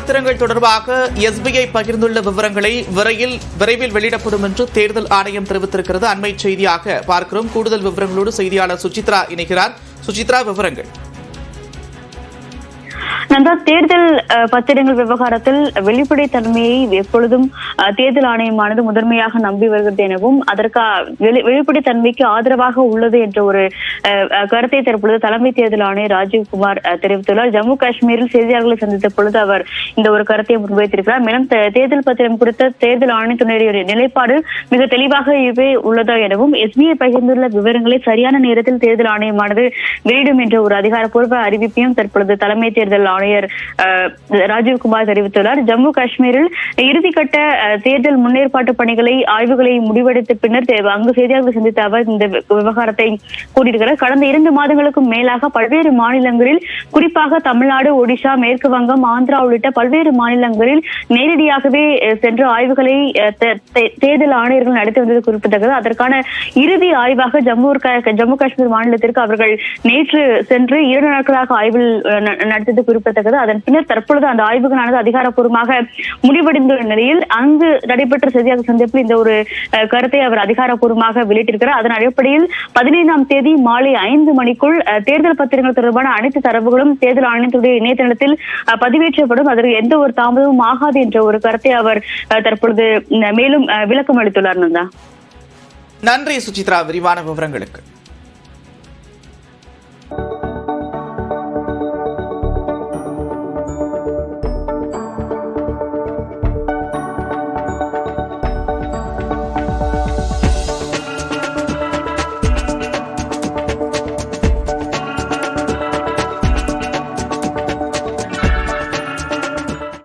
பத்திரங்கள் தொடர்பாக எஸ்பிஐ பகிர்ந்துள்ள விவரங்களை விரைவில் வெளியிடப்படும் என்று தேர்தல் ஆணையம் தெரிவித்திருக்கிறது. அண்மை செய்தியாக பார்க்கிறோம். கூடுதல் விவரங்களோடு செய்தியாளர் சுசித்ரா இணைகிறார். சுசித்ரா, விவரங்கள். நந்தா, தேர்தல் பத்திரங்கள் விவகாரத்தில் வெளிப்படைத்தன்மையை எப்பொழுதும் தேர்தல் ஆணையமானது முதன்மையாக நம்பி வருகிறது எனவும் வெளிப்படைத்தன்மைக்கு ஆதரவாக உள்ளது என்ற ஒரு கருத்தை தற்பொழுது தலைமை தேர்தல் ஆணையர் ராஜீவ்குமார் தெரிவித்துள்ளார். ஜம்மு காஷ்மீரில் செய்தியாளர்களை சந்தித்த பொழுது அவர் இந்த ஒரு கருத்தை முன்வைத்திருக்கிறார். மேலும் தேர்தல் பத்திரம் குறித்த தேர்தல் ஆணையத்தினுடைய நிலைப்பாடு மிக தெளிவாகவே உள்ளதா எனவும் எஸ்பிஐ பகிர்ந்துள்ள விவரங்களை சரியான நேரத்தில் தேர்தல் ஆணையமானது வெளியிடும் என்ற ஒரு அதிகாரப்பூர்வ அறிவிப்பையும் தற்பொழுது தலைமை தேர்தல் ஆணையர் ராஜீவ்குமார் தெரிவித்துள்ளார். ஜம்மு காஷ்மீரில் இறுதிக்கட்ட தேர்தல் முன்னேற்பாட்டு பணிகளை ஆய்வுகளை முடிவெடுத்த பின்னர் அங்கு செய்தியாளர்களை சந்தித்த அவர் இந்த விவகாரத்தை கூறியிருக்கிறார். கடந்த 2 மாதங்களுக்கும் மேலாக பல்வேறு மாநிலங்களில், குறிப்பாக தமிழ்நாடு, ஒடிஷா, மேற்கு வங்கம், ஆந்திரா உள்ளிட்ட பல்வேறு மாநிலங்களில் நேரடியாகவே சென்று ஆய்வுகளை தேர்தல் ஆணையர்கள் நடத்தி வந்தது குறிப்பிட்டது. அதற்கான இறுதி ஆய்வாக ஜம்மு காஷ்மீர் மாநிலத்திற்கு அவர்கள் நேற்று சென்று 2 நாட்களாக ஆய்வில் நடத்தியது குறிப்பிட்டது. அதன் பின்னர் தற்பொழுது அந்த ஆய்வுகளானது அதிகாரப்பூர்வமாக முடிவடைந்துள்ள நிலையில் அங்கு நடைபெற்ற செய்தியாளர் சந்திப்பில் இந்த ஒரு கருத்தை அவர் அதிகாரப்பூர்வமாக வெளியிட்டிருக்கிறார். அதன் அடிப்படையில் 15ஆம் தேதி மாலை 5 மணிக்குள் தேர்தல் பத்திரங்கள் தொடர்பான அனைத்து தரவுகளும் தேர்தல் ஆணையத்துடைய இணையதளத்தில் பதிவேற்றப்படும். அதற்கு எந்த ஒரு தாமதமும் ஆகாது என்ற ஒரு கருத்தை அவர் தற்பொழுது மேலும் விளக்கம் அளித்துள்ளார். நன்றி சுசித்ரா, விரிவான விவரங்களுக்கு.